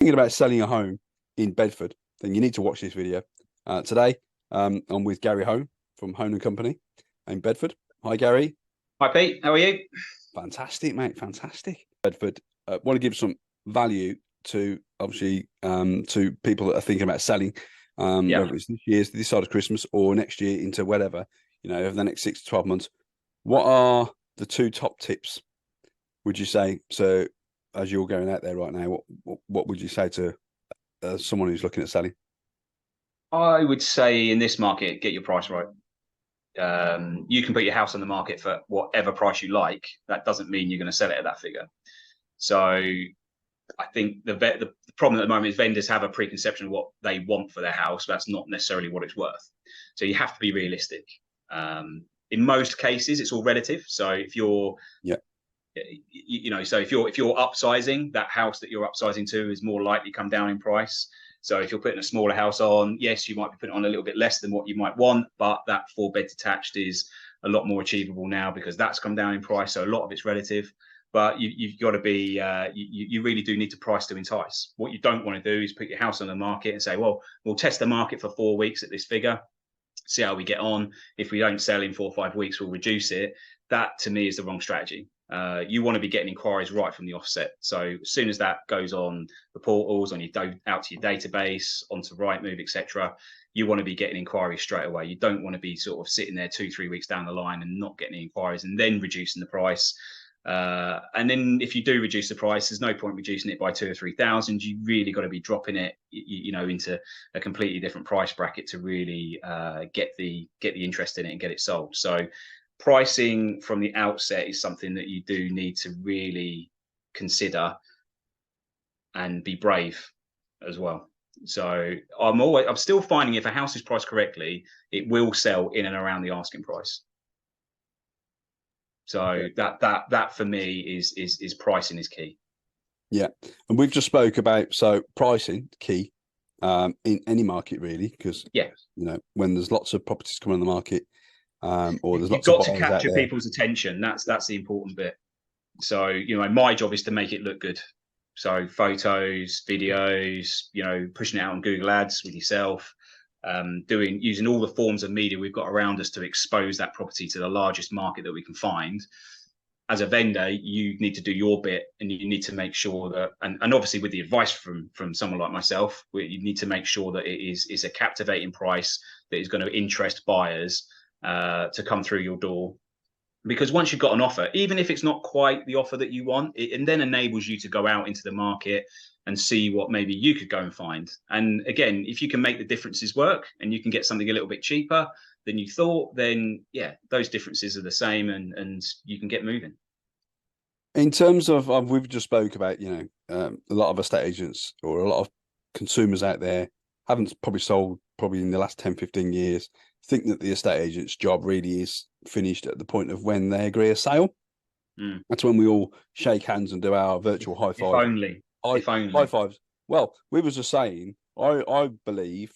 Thinking about selling a home in Bedford, then you need to watch this video. Today, I'm with Gary Home from Home and Company in Bedford. Hi, Gary. Hi Pete, how are you? Fantastic, mate. Fantastic. Bedford. Want to give some value to obviously to people that are thinking about selling, Yeah. whether it's this side of Christmas or next year into whatever, over the next 6 to 12 months. What are the two top tips, would you say? So, as you're going out there right now, what would you say to someone who's looking at selling? I would say in this market, get your price right. You can put your house on the market for whatever price you like. That doesn't mean you're going to sell it at that figure. So I think the problem at the moment is vendors have a preconception of what they want for their house. But that's not necessarily what it's worth. So you have to be realistic. In most cases, it's all relative. So if you're Yeah. So if you're upsizing, that house that you're upsizing to is more likely to come down in price. So if you're putting a smaller house on, yes, you might be putting on a little bit less than what you might want, but that 4 bed detached is a lot more achievable now because that's come down in price. So a lot of it's relative, but you've got to be, you really do need to price to entice. What you don't want to do is put your house on the market and say, well, we'll test the market for 4 weeks at this figure, see how we get on. If we don't sell in 4 or 5 weeks, we'll reduce it. That to me is the wrong strategy. You want to be getting inquiries right from the offset. So as soon as that goes on the portals, out to your database, onto Rightmove, etc., you want to be getting inquiries straight away. You don't want to be sort of sitting there 2, 3 weeks down the line and not getting inquiries and then reducing the price. And then if you do reduce the price, there's no point reducing it by 2 or 3 thousand. You really got to be dropping it, into a completely different price bracket to really get the interest in it and get it sold. So pricing from the outset is something that you do need to really consider and be brave as well. So I'm still finding if a house is priced correctly, it will sell in and around the asking price. So Okay. that for me is pricing is key. Yeah, and we've just spoke about pricing key in any market really, because Yeah, when there's lots of properties coming on the market, or there's you've lots of got to buyers out capture there. people's attention. That's the important bit. So my job is to make it look good. So photos, videos, pushing it out on Google Ads with yourself, using all the forms of media we've got around us to expose that property to the largest market that we can find. As a vendor, you need to do your bit, and you need to make sure that, and obviously with the advice from someone like myself, you need to make sure that it is a captivating price that is going to interest buyers to come through your door. Because once you've got an offer, even if it's not quite the offer that you want, it then enables you to go out into the market and see what maybe you could go and find. And again, if you can make the differences work and you can get something a little bit cheaper than you thought, then yeah, those differences are the same, and you can get moving. In terms of, we've just spoke about, a lot of estate agents or a lot of consumers out there haven't probably sold probably in the last 10, 15 years, think that the estate agent's job really is finished at the point of when they agree a sale. Mm. That's when we all shake hands and do our virtual high If five. only, High, if high only. fives. Well, we was just saying, I believe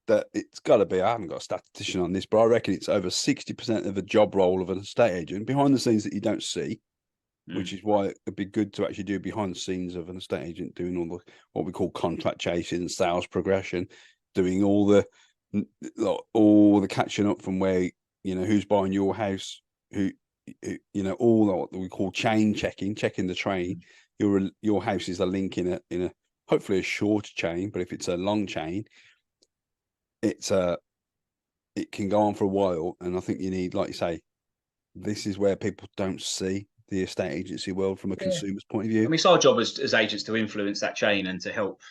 that it's got to be, I haven't got a statistician on this, but I reckon it's over 60% of the job role of an estate agent behind the scenes that you don't see, which Mm. is why it'd be good to actually do behind the scenes of an estate agent, doing all the what we call contract chasing, sales progression, doing all the catching up from where who's buying your house, all what we call chain checking the train. Your house is a link in a hopefully a short chain, but if it's a long chain, it can go on for a while, and I think you need, like you say, this is where people don't see the estate agency world from a Yeah. consumer's point of I view. mean, it's our job as agents to influence that chain and to help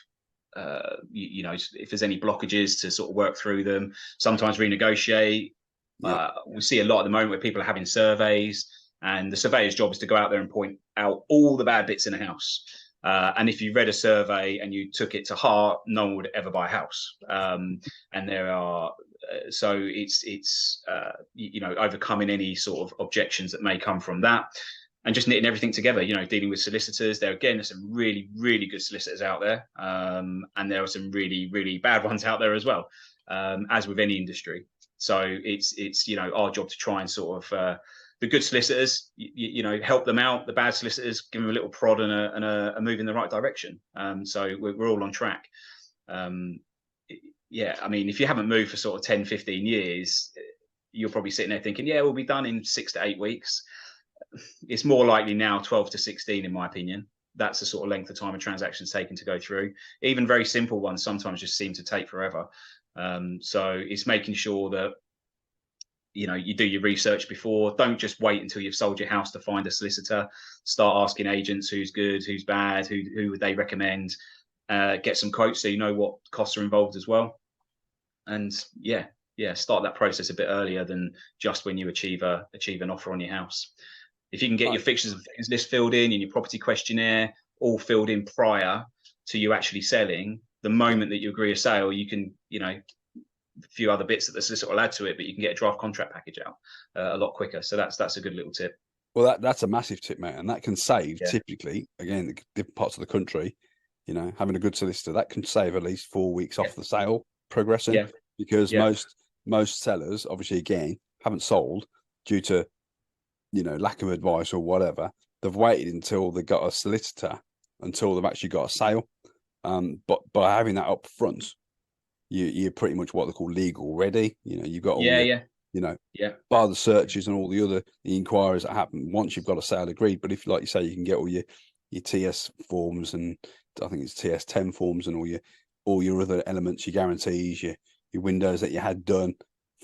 if there's any blockages to sort of work through them, sometimes renegotiate. Yeah, We see a lot at the moment where people are having surveys, and the surveyor's job is to go out there and point out all the bad bits in a house. And if you read a survey and you took it to heart, no one would ever buy a house. And there are so it's overcoming any sort of objections that may come from that, and just knitting everything together, dealing with solicitors. There's some really, really good solicitors out there. And there are some really, really bad ones out there as well, as with any industry. So it's our job to try and sort of the good solicitors, you know, help them out. The bad solicitors, give them a little prod and a move in the right direction. So we're all on track. Yeah, I mean, if you haven't moved for sort of 10, 15 years, you're probably sitting there thinking, yeah, we'll be done in 6 to 8 weeks. It's more likely now 12 to 16, in my opinion. That's the sort of length of time a transaction's taken to go through. Even very simple ones sometimes just seem to take forever. So it's making sure that, you know, you do your research before. Don't just wait until you've sold your house to find a solicitor. Start asking agents who's good, who's bad, who would they recommend. Get some quotes so you know what costs are involved as well. And yeah, start that process a bit earlier than just when you achieve an offer on your house. If you can get your fixtures and fittings list filled in and your property questionnaire all filled in prior to you actually selling, the moment that you agree a sale, you can, you know, a few other bits that the solicitor will add to it, but you can get a draft contract package out a lot quicker. So that's a good little tip. Well, that's a massive tip, mate, and that can save typically, again, different parts of the country. You know, having a good solicitor that can save at least 4 weeks off the sale progressing, because most sellers, obviously, again, haven't sold due to, you know, lack of advice or whatever. They've waited until they got a solicitor, until they've actually got a sale. But by having that up front, you're pretty much what they call legal ready. You know, you've got all your, you know, bar the searches and all the inquiries that happen once you've got a sale agreed. But if, like you say, you can get all your TS forms, and I think it's TS10 forms, and all your other elements, your guarantees, your windows that you had done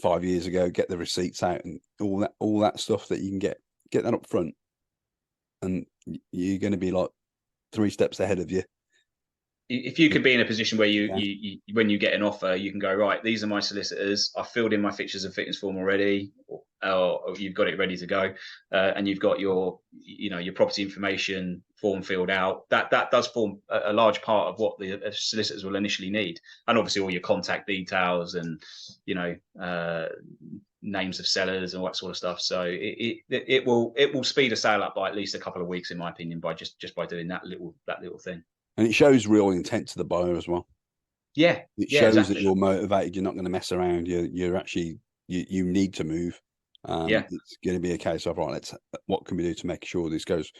5 years ago, get the receipts out and all that stuff, that you can get that up front, and you're going to be like 3 steps ahead of you. If you could be in a position where you when you get an offer, you can go, right, these are my solicitors, I've filled in my fixtures and fittings form already, or you've got it ready to go, and you've got your, you know, your property information form filled out, that does form a large part of what the solicitors will initially need. And obviously all your contact details and, you know, names of sellers and all that sort of stuff. So it will speed a sale up by at least a couple of weeks, in my opinion, by just by doing that little thing. And it shows real intent to the buyer as well. Yeah, it shows that you're motivated. You're not going to mess around. You're actually you need to move. It's going to be a case of, right, what can we do to make sure this goes,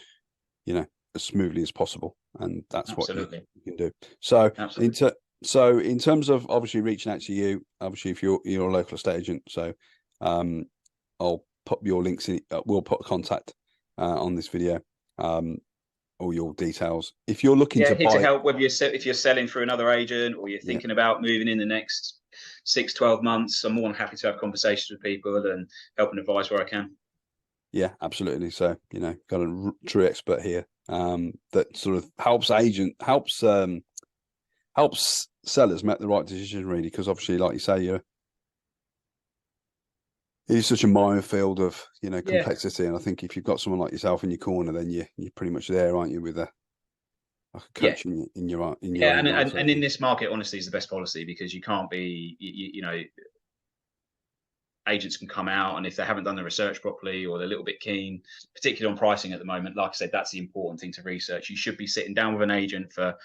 you know, as smoothly as possible, and that's what you can do. So in terms of obviously reaching out to you, obviously if you're a local estate agent, so I'll put your links in. We'll put contact on this video. All your details. If you're looking to buy, help, whether if you're selling through another agent or you're thinking about moving in the next 6-12 months, I'm more than happy to have conversations with people and help and advise where I can. Yeah, absolutely. So, you know, got a true expert here that sort of helps sellers make the right decision, really, because obviously, like you say, it's such a minefield of, you know, complexity. And I think if you've got someone like yourself in your corner, then you're pretty much there, aren't you, with a coach in your and in this market, honesty is the best policy, because you can't be, you know, agents can come out, and if they haven't done the research properly or they're a little bit keen, particularly on pricing at the moment, like I said, that's the important thing to research. You should be sitting down with an agent for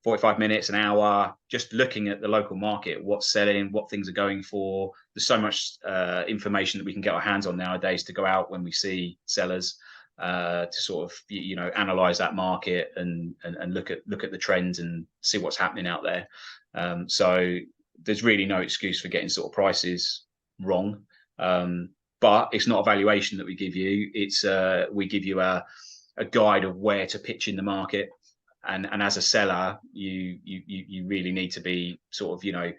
45 minutes, an hour, just looking at the local market, what's selling, what things are going for. There's so much information that we can get our hands on nowadays to go out when we see sellers, to sort of, you know, analyze that market and look at the trends and see what's happening out there. So there's really no excuse for getting sort of prices wrong. But it's not a valuation that we give you. It's we give you a guide of where to pitch in the market. And as a seller, you really need to be sort of, you know,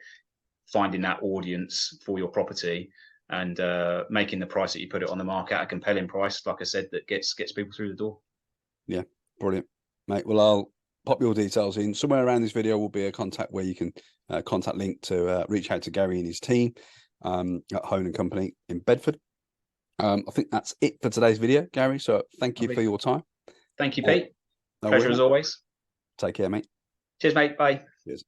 finding that audience for your property and making the price that you put it on the market at a compelling price, like I said, that gets people through the door. Yeah, brilliant, mate. Well, I'll pop your details in. Somewhere around this video will be a contact where you can contact link to reach out to Gary and his team at Hone and Company in Bedford. I think that's it for today's video, Gary. So thank you for your time. Thank you, Pete. Pleasure as always. Take care, mate. Cheers, mate. Bye. Cheers.